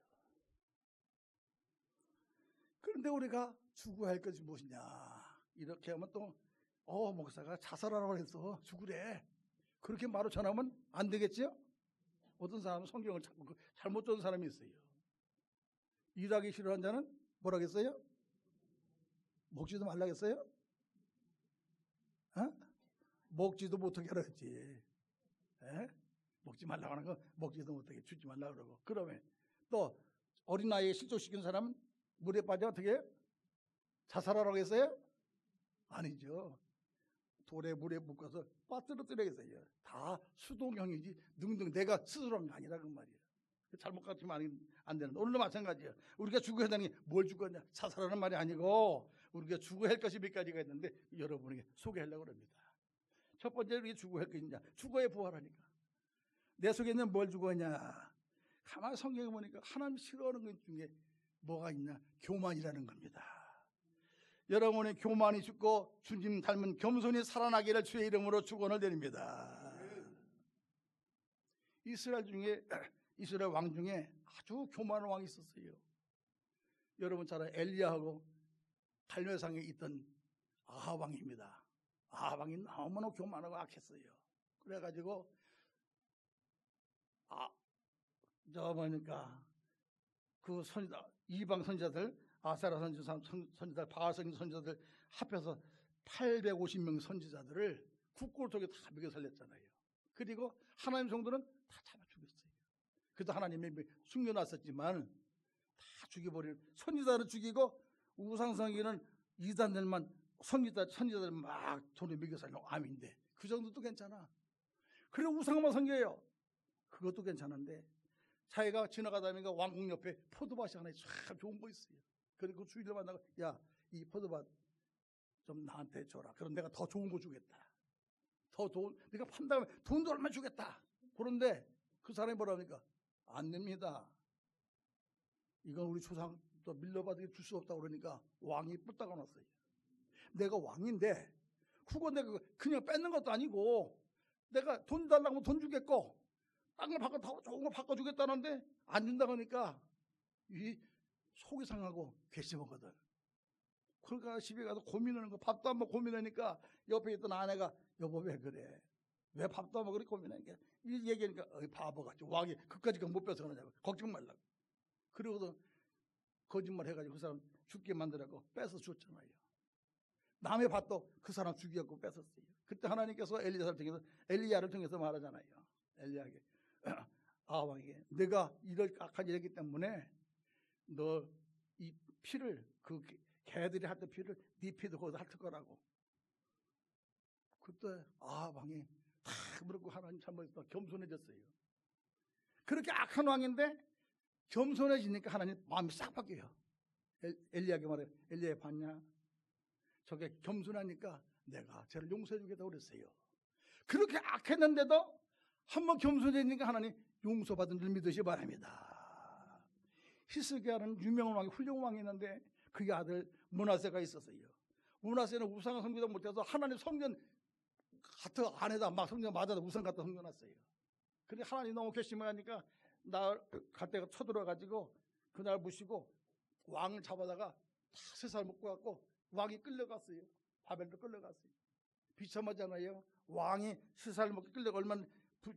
[SPEAKER 3] 그런데 우리가 추구할 것이 무엇이냐? 이렇게 하면 또 목사가 자살하라고 해서 죽으래. 그렇게 바로 전하면 안 되겠죠? 어떤 사람은 성경을 잘못 준 사람이 있어요. 일하기 싫어하는 자는 뭐라겠어요? 먹지도 말라겠어요? 먹지도 못하게 하랬지. 먹지 말라고 하는 거 먹지도 못하게 주지 말라고 그러고. 그러면 또 어린아이에 실족시킨 사람은 물에 빠져 어떻게 해요? 자살하라고 했어요? 아니죠. 돌에 물에 묶어서 빠뜨려뜨려야겠어요. 다 수동형이지 능등 내가 스스로 한 게 아니라 그 말이에요. 잘못 같으면 안 되는. 오늘도 마찬가지예요. 우리가 죽어야 되는 게 뭘 죽었냐? 사살하는 말이 아니고 우리가 죽어야 할 것이 몇 가지가 있는데 여러분에게 소개하려고 합니다. 첫 번째 우리가 죽어야 할 것이냐? 죽어야 부활하니까. 내 속에 있는 뭘 죽었냐? 가만히 성경에 보니까 하나님 싫어하는 것 중에 뭐가 있냐? 교만이라는 겁니다. 여러분의 교만이 죽고 주님 닮은 겸손히 살아나기를 주의 이름으로 축원을 드립니다. 이스라엘 왕 중에 아주 교만한 왕이 있었어요. 여러분 잘 알아요. 엘리야하고 갈멜상에 있던 아합 왕입니다. 아합 왕이 너무나 교만하고 악했어요. 그래가지고 그 이방 선지자들, 아세라 선지자들, 바알 선지자들 합해서 850명 선지자들을 국고를 통해 다 먹여 살렸잖아요. 그리고 하나님 성도는 다 잡아 죽였어요. 그래도 하나님이 숨겨놨었지만 다 죽여버리는, 선지자를 죽이고 우상성기는 이단들만 선지자들 막 돈에 먹여 살려고 암인데 그 정도도 괜찮아. 그래 우상만 섬겨요. 그것도 괜찮은데 자기가 지나가다 보니까 왕궁 옆에 포도밭이 하나 참 좋은 거 있어요. 그리고 주인을 만나고 야, 이 포도밭 좀 나한테 줘라. 그럼 내가 더 좋은 거 주겠다. 더 좋은, 네가 판다면 돈도 얼마 주겠다. 그런데 그 사람이 뭐라 하니까 안 됩니다. 이건 우리 조상도 밀려받게 줄 수 없다고 그러니까 왕이 뿔따가 놨어요. 내가 왕인데 그거 내가 그냥 뺏는 것도 아니고 내가 돈 달라고 하면 돈 주겠고 땅을 바꿔 더 좋은 거 바꿔주겠다는데 안 준다고 하니까 이 속이 상하고 괘씸하거든. 그러니까 집에 가서 고민하는 거, 밥도 안 먹고 고민하니까 옆에 있던 아내가 여보 왜 그래? 왜 밥도 안 먹고 그렇게 고민하니까 이 얘기하니까 바보같이 왕이 그까지 못 뺏어 그러냐고. 걱정 말라고. 그러고도 거짓말 해가지고 그 사람 죽게 만들라고 뺏어 줬잖아요. 남의 밭도 그 사람 죽이고 뺏었어요. 그때 하나님께서 엘리야를 통해서 말하잖아요. 엘리야에게 아합에게 내가 이럴 악한 일이기 때문에 너 이 피를 그 개들이 핥은 피를 네 피도 거기서 핥을 거라고. 그때 아합 왕이 다 그러고 하나님 잘못했다 겸손해졌어요. 그렇게 악한 왕인데 겸손해지니까 하나님 마음이 싹 바뀌어요. 엘리야에게 말해요. 엘리야 봤냐? 저게 겸손하니까 내가 쟤를 용서해 주겠다고 그랬어요. 그렇게 악했는데도 한번 겸손해지니까 하나님 용서받은 줄 믿으시 바랍니다. 히스기야는 유명한 왕이 훌륭한 왕이 있는데 그의 아들 므낫세가 있었어요. 므낫세는 우상을 섬기다 못해서 하나님 성전 같은 안에다 막 성전 맞아서 우상 갖다 섬겨놨어요. 근데 하나님 너무 괘씸하니까 나 갈 때가 쳐들어가지고 그날 무시고 왕을 잡아다가 다 세살 먹고 갖고 왕이 끌려갔어요. 바벨로 끌려갔어요. 비참하잖아요. 왕이 세살 먹고 끌려가 얼마나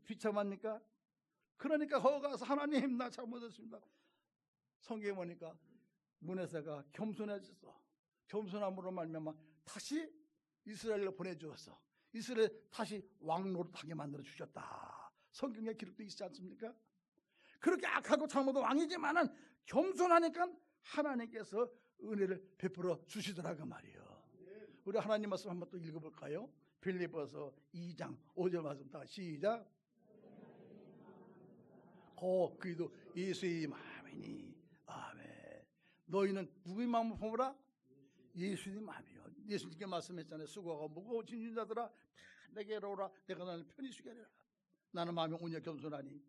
[SPEAKER 3] 비참합니까? 그러니까 거기 가서 하나님 나 잘못했습니다. 성경에 보니까 므낫세가 겸손해졌어. 겸손함으로 말미암아 다시 이스라엘로 보내주었어. 이스라엘 다시 왕 노릇하게 만들어 주셨다. 성경에 기록되어 있지 않습니까? 그렇게 악하고 잘못한 왕이지만은 겸손하니까 하나님께서 은혜를 베풀어 주시더라고 말이에요. 우리 하나님 말씀 한번 또 읽어볼까요? 빌립보서 2장 5절 말씀 다 시작. 그리도 예수의 마음이니 아멘. 너희는 누구의 마음을 품으라? 예수님 마음이요. 예수님께 말씀했잖아요. 수고하고 무거운 짐진 자들아 다 내게로 오라. 내가 너를 편히 쉬게 하리라. 나는 마음이 오냐 겸손하니.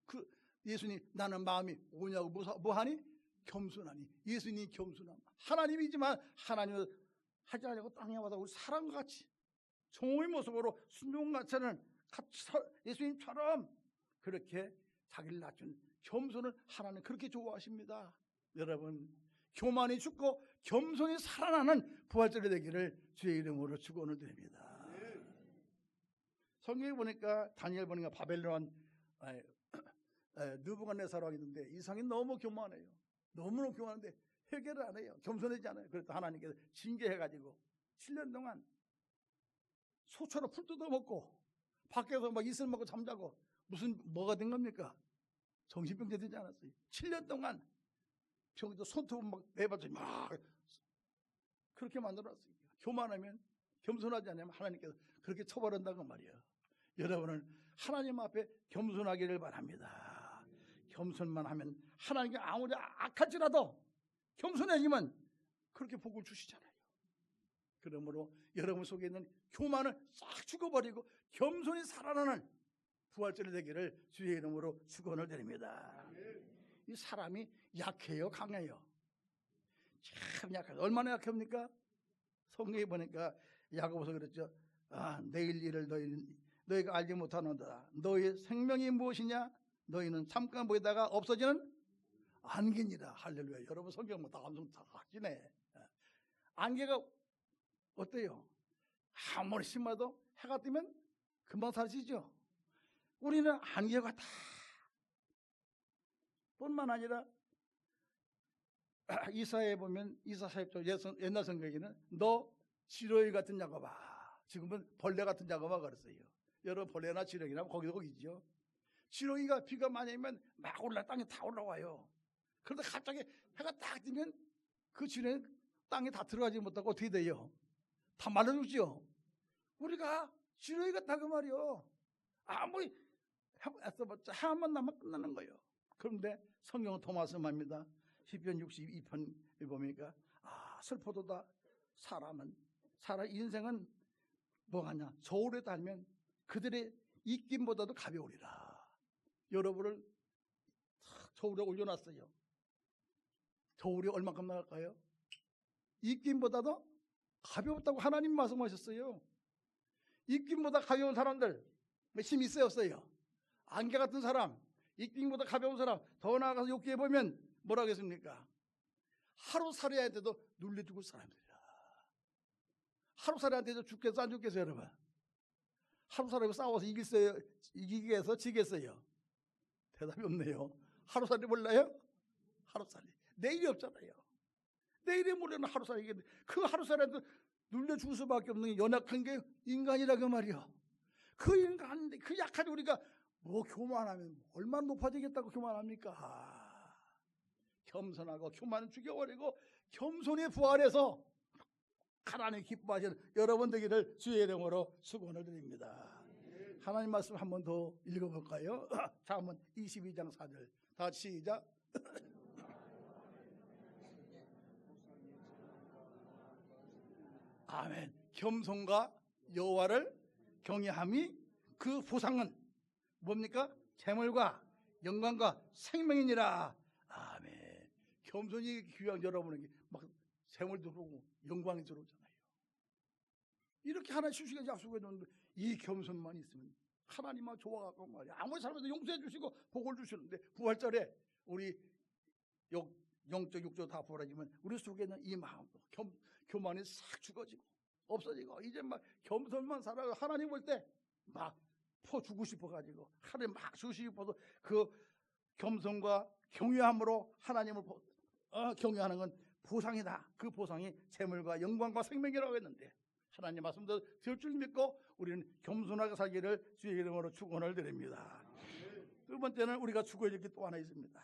[SPEAKER 3] 그 예수님 나는 마음이 오냐고 뭐하니? 겸손하니. 예수님이 겸손함. 하나님이지만 하나님을 하지 않냐고 땅에 와서 우리 사람과 같이 종의 모습으로 순종같이 하는 예수님처럼 그렇게 자기를 낮춘 겸손을 하나님 그렇게 좋아하십니다. 여러분 교만이 죽고 겸손이 살아나는 부활절이 되기를 주의 이름으로 축원을 드립니다. 성경에 보니까 다니엘 보니까 바벨론 느부갓네살 왕이 있는데 이 상이 너무 교만해요. 너무너무 교만한데 해결을 안 해요. 겸손하지 않아요. 그래서 하나님께서 징계해가지고 7년 동안 소처럼 풀 뜯어먹고 밖에서 막 이슬 먹고 잠자고 뭐가 된 겁니까? 정신병자 되지 않았어요. 7년 동안 병도 손톱 막 내봤더니 막 그렇게 만들어놨어요. 교만하면 겸손하지 않으면 하나님께서 그렇게 처벌한다고 말이에요. 여러분은 하나님 앞에 겸손하기를 바랍니다. 겸손만 하면 하나님께 아무리 악할지라도 겸손해지면 그렇게 복을 주시잖아요. 그러므로 여러분 속에 있는 교만을 싹 죽어버리고 겸손히 살아나는 부활절이 되기를 주의 이름으로 축원을 드립니다. 이 사람이 약해요, 강해요? 참 약해요. 얼마나 약합니까? 성경에 보니까 야고보서 그랬죠. 내일 일을 너희가 알지 못하노다. 너희의 생명이 무엇이냐? 너희는 잠깐 보이다가 없어지는 안개니라. 할렐루야. 여러분 성경 다 감성 다 하시네. 안개가 어때요? 아무리 심해도 해가 뜨면 금방 사라지죠. 우리는 안개가 다 뿐만 아니라 이사야에 보면 이사 40장 옛날 성경에는 너 지렁이 같은 야곱아. 지금은 벌레 같은 야곱아 그랬어요. 여러분 벌레나 지렁이나 거기죠. 지렁이가 비가 많이 오면 막 땅에 다 올라와요. 그러다 갑자기 해가 딱 뜨면 그 지렁이 땅에 다 들어가지 못하고 어떻게 돼요? 다 말라 죽죠. 우리가 지렁이 같다 그 말이요. 아무리 애써봤자 해 한번 남아 끝나는 거예요. 그런데 성경은 토마스 말입니다. 시편 62편에 보니까 슬퍼도다. 사람 인생은 뭐하냐? 저울에 달면 그들의 입김보다도 가벼우리라. 여러분을 저울에 올려놨어요. 저울이 얼마큼 나갈까요? 입김보다도 가볍다고 하나님 말씀하셨어요. 입김보다 가벼운 사람들 힘이 있어요, 없어요? 안개 같은 사람, 입김보다 가벼운 사람, 더 나아가서 욕기에 보면 뭐라고 했습니까? 하루살이할 때도 눌려 죽을 사람들이라. 하루살이할 때도 죽겠어 안 죽겠어요, 여러분? 하루살이하고 싸워서 이기겠어 지겠어요? 대답이 없네요. 하루살이 몰라요? 하루살이 내일이 없잖아요. 내일이 모르는 하루살이겠는데 그 하루살이한테 눌려 죽을 수밖에 없는 연약한 게 인간이라 그 말이요. 그 인간인데 그 약한 우리가 뭐 교만하면 얼마나 높아지겠다고 교만합니까? 겸손하고 교만은 죽여버리고 겸손히 부활해서 하나님 기뻐하시는 여러분 되기를 주의 이름으로 축원을 드립니다. 하나님 말씀 한 번 더 읽어볼까요? 자, 한번 22장 4절 다 같이 시작. 아멘. 겸손과 여호와를 경외함이 그 보상은 뭡니까? 재물과 영광과 생명이니라. 아멘. 겸손이 귀한 여러분에게 막 재물도 들어오고 영광이 들어오잖아요. 이렇게 하나님 주시게 약속해 줬는데 이 겸손만 있으면 하나님만 좋아하고 말이야. 아무리 살아도 용서해 주시고 복을 주시는데 부활절에 우리 영적 육적 다 부활하지만 우리 속에 있는 이 마음도 교만이 싹 죽어지고 없어지고 이제 막 겸손만 살아요. 하나님 볼 때 막 퍼주고 싶어가지고 하나님 막 주시고 싶어서 그 겸손과 경외함으로 하나님을 경외하는 건 보상이다. 그 보상이 재물과 영광과 생명이라고 했는데 하나님 말씀도 들 줄 믿고 우리는 겸손하게 살기를 주의 이름으로 축원을 드립니다. 두 번째는 우리가 죽어야 될 게 또 하나 있습니다.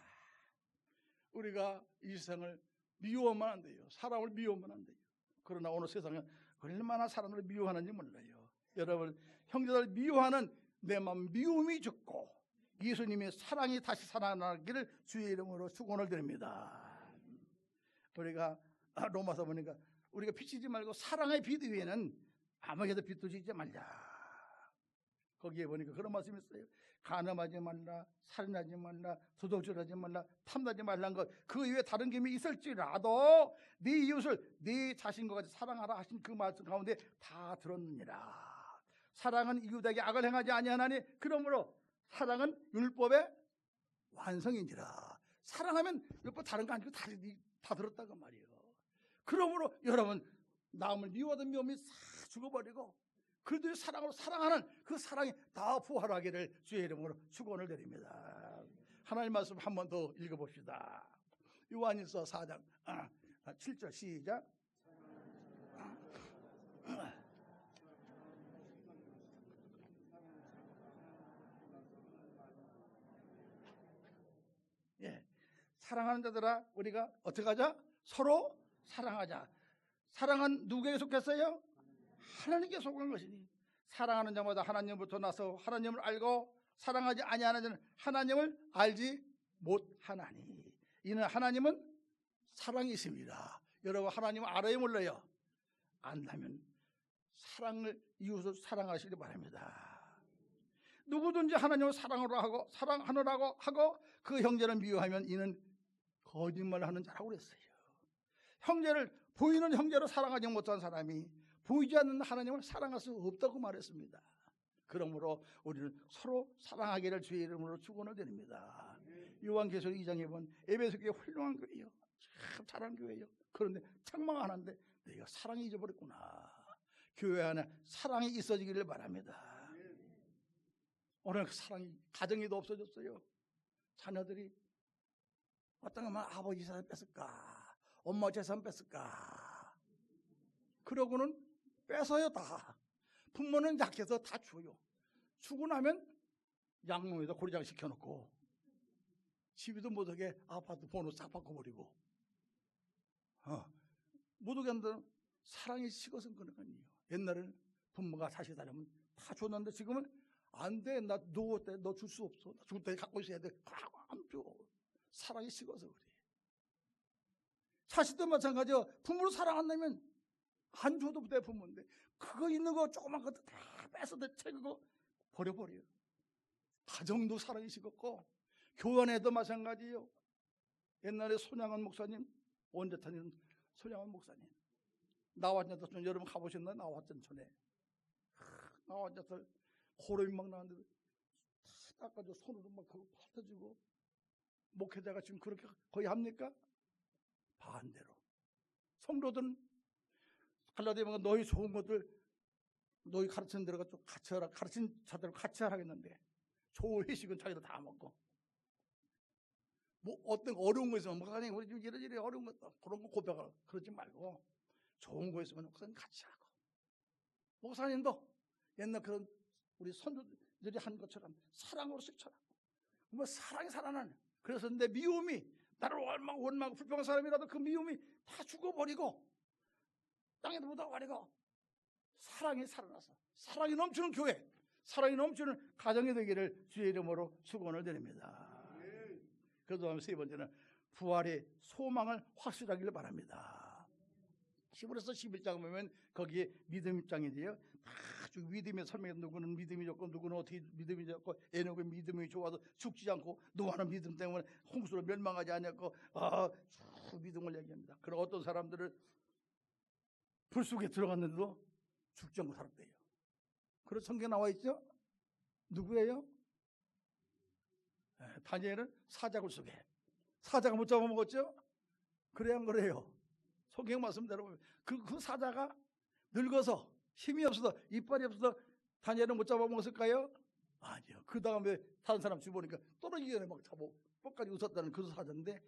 [SPEAKER 3] 우리가 이 세상을 미워하면 안 돼요. 사람을 미워하면 안 돼요. 그러나 오늘 세상은 얼마나 사람을 미워하는지 몰라요. 여러분 형제들 미워하는 내 마음 미움이 죽고 예수님의 사랑이 다시 살아나기를 주의 이름으로 축원을 드립니다. 우리가 로마서 보니까 우리가 비치지 말고 사랑의 빛 위에는 아무에게도 빛도 지지 말자. 거기에 보니까 그런 말씀이 있어요. 간음하지 말라, 살인하지 말라, 도둑질하지 말라, 탐나지 말라는 것 그 이외에 다른 점이 있을지라도 네 이웃을 네 자신과 같이 사랑하라 하신 그 말씀 가운데 다 들었느니라. 사랑은 이웃에게 악을 행하지 아니하나니 그러므로 사랑은 율법의 완성인지라. 사랑하면 율법 다른 거 아니고 다 들었다고 말이에요. 그러므로 여러분 남을 미워하던 미움이 싹 죽어버리고 그들이 사랑으로 사랑하는 그 사랑이 다 부활하기를 주의 이름으로 축원을 드립니다. 하나님 말씀 한 번 더 읽어봅시다. 요한일서 4장 7절 시작. 예, 사랑하는 자들아 우리가 어떻게 하자? 서로 사랑하자. 사랑은 누구에게 속했어요? 하나님께 속한 것이니 사랑하는 자마다 하나님으로부터 나서 하나님을 알고 사랑하지 아니하는 자는 하나님을 알지 못하나니 이는 하나님은 사랑이십니다. 여러분 하나님은 알아요 몰라요? 안다면 이웃을 사랑하시기 바랍니다. 누구든지 하나님을 사랑하느라고 하고 그 형제를 미워하면 이는 거짓말을 하는 자라고 그랬어요. 보이는 형제로 사랑하지 못한 사람이 보이지 않는 하나님을 사랑할 수 없다고 말했습니다. 그러므로 우리는 서로 사랑하기를 주의 이름으로 축원을 드립니다. 요한계시록 2장에 보면 에베소 교회 훌륭한 교회예요. 참 잘한 교회예요. 그런데 책망하는데 내가 사랑이 잊어버렸구나. 교회 안에 사랑이 있어지기를 바랍니다. 오늘 그 사랑이 가정에도 없어졌어요. 자녀들이 어떤 거면 아버지 재산 뺐을까, 엄마 재산 뺐을까. 그러고는 뺏어요 다. 부모는 약해서 다 줘요. 주고 나면 양놈에다 고리장 시켜놓고 집에도 못하게 아파트 번호 싹 바꿔버리고 못하게 사랑이 식어서 그런 거예요. 옛날에는 부모가 자식 다니면 다 줬는데 지금은 안 돼. 나 누구 때 너 줄 수 없어. 나 죽을 때 갖고 있어야 돼. 안 줘. 사랑이 식어서 그래. 자식도 마찬가지야. 부모를 사랑 안 하면 안 줘도 돼 부모인데 그거 있는 거 조그만 것도 다 뺏어 채고 버려버려요. 가정도 사랑이 식었고 교원에도 마찬가지예요. 옛날에 손양원 목사님, 원자탄인 손양원 목사님 나왔잖아. 여러분 가보셨나요? 나왔잖아. 전에 나왔잖아. 호름이 막 나는데 다 닦아줘. 손으로 막 그거 핥아주고 목회자가 지금 그렇게 거의 합니까? 반대로 성도들은 갈라디아가 너희 좋은 것들 너희 가르치는 대로 좀 같이 하라. 가르친 자대로 같이 하라겠는데 좋은 회식은 자기도 다 먹고 뭐 어떤 어려운 거 있으면 목사님 우리 좀 이러저러 어려운 거 그런 거 고백하라. 그러지 말고 좋은 거 있으면 목사님 같이 하고 목사님도 옛날 그런 우리 선조들이 한 것처럼 사랑으로 씩쳐라. 뭐 사랑이 살아나는. 그래서 내 미움이 나를 원망하고 불평한 사람이라도 그 미움이 다 죽어버리고 땅에도 묻어버리고 사랑이 살아나서 사랑이 넘치는 교회, 사랑이 넘치는 가정이 되기를 주의 이름으로 축원을 드립니다. 그 다음에 세 번째는 부활의 소망을 확실하기를 바랍니다. 히브리서 11장 보면 거기에 믿음 장이지요. 아주 믿음의 설명에 누구는 믿음이 좋고 누구는 어떻게 믿음이 좋고 에녹은 믿음이 좋아서 죽지 않고 노아는 믿음 때문에 홍수로 멸망하지 않았고 쭉 믿음을 얘기합니다. 그리고 어떤 사람들은 불 속에 들어갔는데도 죽지 않고 살았대요. 그런 성경에 나와 있죠? 누구예요? 다니엘은 사자굴 속에 사자가 못 잡아먹었죠? 그래야 안 그래요? 성경 말씀대로 그 사자가 늙어서 힘이 없어서 이빨이 없어서 다니엘은 못 잡아먹었을까요? 아니요. 그 다음에 다른 사람 죽어보니까 떨어지기 전에 막 잡아 뻑까지 웃었다는 그 사자인데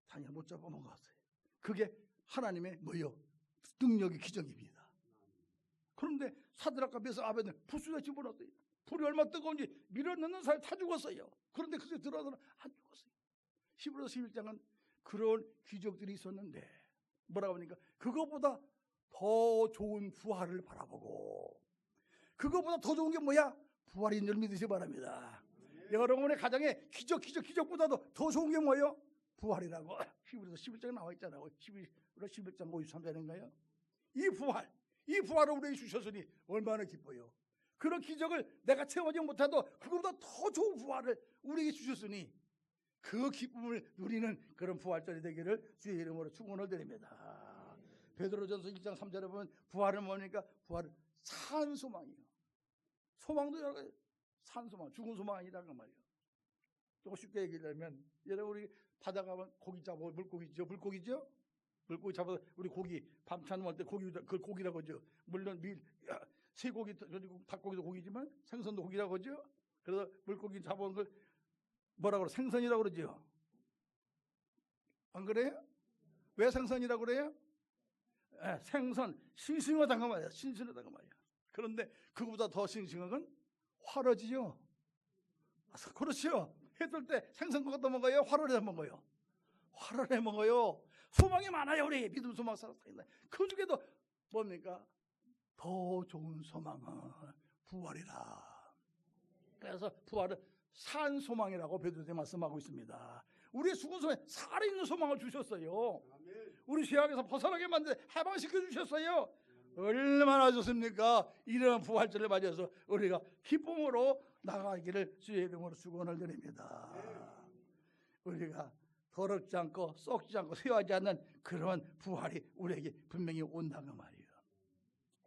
[SPEAKER 3] 다니엘 못 잡아먹었어요. 그게 하나님의 뭐요? 능력의 기적입니다. 그런데 사드락과 메삭 아벤을 불수에 집어넣었어요. 불이 얼마나 뜨거운지 밀어넣는 사람이 다 죽었어요. 그런데 그새 들어가서는 안 죽었어요. 히브리서 11장은 그런 기적들이 있었는데 뭐라고 하니까 그거보다 더 좋은 부활을 바라보고 그거보다 더 좋은 게 뭐야? 부활인 줄 믿으시기 바랍니다. 여러분의 가정에 기적보다도 더 좋은 게 뭐예요? 부활이라고 히브리서 11장에 나와 있잖아요. 11장 53절인가요? 이 부활을 우리에게 주셨으니 얼마나 기뻐요. 그런 기적을 내가 채워지 못해도 그거보다 더 좋은 부활을 우리에게 주셨으니 그 기쁨을 누리는 그런 부활절이 되기를 주의 이름으로 축원을 드립니다. 베드로전서 1장 3절에 보면 부활은 뭐니까 부활은 산 소망이에요. 소망도 여러 가지 산 소망, 죽은 소망이 아니라는 말이에요. 조금 쉽게 얘기하면 여러분 우리 바다 가면 고기 잡아 물고기죠. 물고기 잡아서 우리 고기 밤찬 먹을 때 그걸 고기라고 하죠. 물론 쇠고기, 닭고기도 고기지만 생선도 고기라고 하죠. 그래서 물고기 잡아온 걸 뭐라고 그래? 생선이라고 그러죠. 안 그래요? 왜 생선이라고 그래요? 생선, 싱싱하다가 말이야. 신선하다가 말이야. 그런데 그거보다 더 싱싱한 건 화로지요. 그렇죠. 해 뜰 때 생선 갖다 먹어요? 화로를 해 먹어요? 화로를 해 먹어요. 소망이 많아요. 우리 믿음 소망 살았다. 그 중에도 뭡니까? 더 좋은 소망은 부활이라. 그래서 부활은 산 소망이라고 베드로에 말씀하고 있습니다. 우리의 죽은 소망에 살아있는 소망을 주셨어요. 우리 죄악에서 벗어나게 만들어 해방시켜 주셨어요. 얼마나 좋습니까? 이런 부활절을 맞이해서 우리가 기쁨으로 나가기를 주의 이름으로 축원을 드립니다. 우리가 더럽지 않고 썩지 않고 쇠하지 않는 그런 부활이 우리에게 분명히 온다는 말이에요.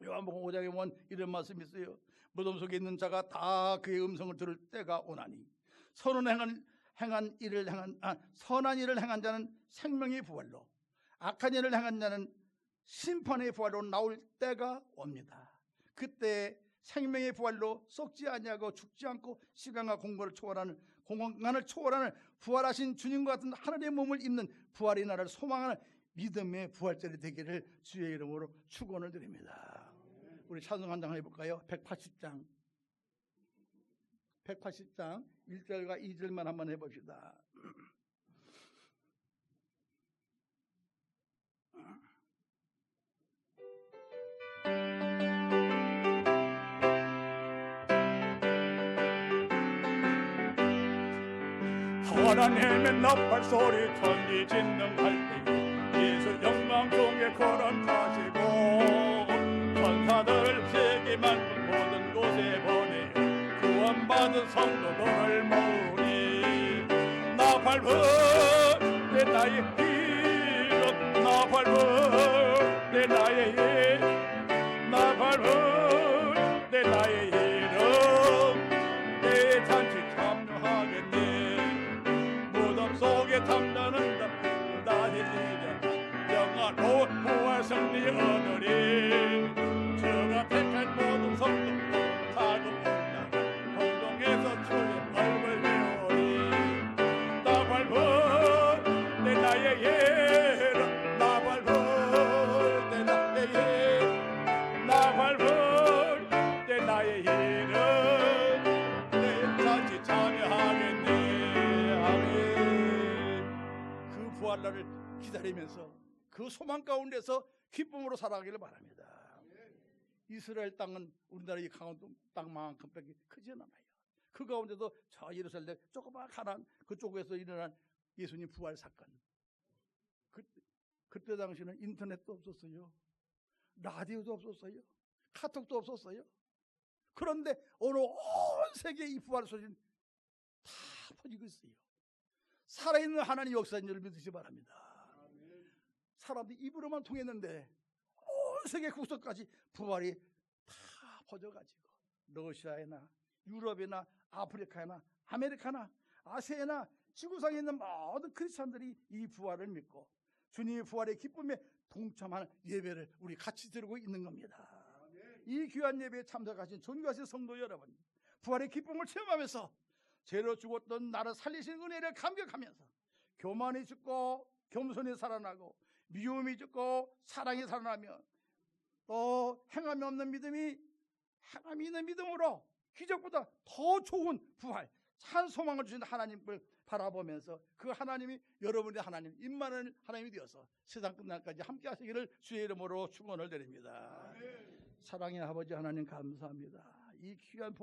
[SPEAKER 3] 요한복음 5장에 보면 이런 말씀이 있어요. 무덤 속에 있는 자가 다 그의 음성을 들을 때가 오나니 선한 일을 행한 자는 생명의 부활로, 악한 일을 행한 자는 심판의 부활로 나올 때가 옵니다. 그때 생명의 부활로 썩지 아니하고 죽지 않고 시간과 공간을 초월하는 부활하신 주님과 같은 하늘의 몸을 입는 부활의 나라를 소망하는 믿음의 부활절이 되기를 주의 이름으로 축원을 드립니다. 우리 찬송 한 장 해볼까요? 180장 1절과 2절만 한번 해봅시다.
[SPEAKER 4] 하나님의 나팔 소리 천지 진동할 때 예수 영광 중에 걸어가시고 천사들 세계 만국 모든 곳에 보내 구원받은 성도들을 모으니 나팔 불 나의 이름 나팔 불 나의 이름 나팔 불 나의 이름 내 잔치 참여하겠네 무덤 속에 탐나는 나의 이름 영화로운 부활 승리 얻으리 주가 택한 모든 성도 사고 온다 공동에서 주의 얼굴 배우리 나팔 불 내 나의 이름 나팔 불 내 나의 이름 나팔 불 내 나의 이름 내 잔치 참여하겠네 아멘.
[SPEAKER 3] 그 부활날을 기다리면서 그 소망 가운데서 기쁨으로 살아가기를 바랍니다. 이스라엘 땅은 우리나라의 강원도 땅만큼밖에 크지 않아요. 그 가운데도 저 예루살렘 조그만 가난 그쪽에서 일어난 예수님 부활 사건. 그때 당시는 인터넷도 없었어요. 라디오도 없었어요. 카톡도 없었어요. 그런데 어느 온 세계에 이 부활 소리는 다 퍼지고 있어요. 살아있는 하나님 역사인 줄 믿으시기 바랍니다. 사람들이 입으로만 통했는데 온 세계 구석까지 부활이 다 퍼져가지고 러시아에나 유럽이나 아프리카나 아메리카나 아시아나 지구상에 있는 모든 크리스찬들이 이 부활을 믿고 주님의 부활의 기쁨에 동참하는 예배를 우리 같이 드리고 있는 겁니다. 이 귀한 예배에 참석하신 존귀하신 성도 여러분, 부활의 기쁨을 체험하면서 죄로 죽었던 나를 살리신 은혜를 감격하면서 교만이 죽고 겸손히 살아나고 미움이 죽고 사랑이 살아나며 또 행함이 없는 믿음이 행함이 있는 믿음으로 기적보다 더 좋은 부활, 산 소망을 주신 하나님을 바라보면서 그 하나님이 여러분의 하나님, 임마누엘 하나님이 되어서 세상 끝날까지 함께 하시기를 주의 이름으로 축원을 드립니다. 사랑의 아버지 하나님 감사합니다. 이 귀한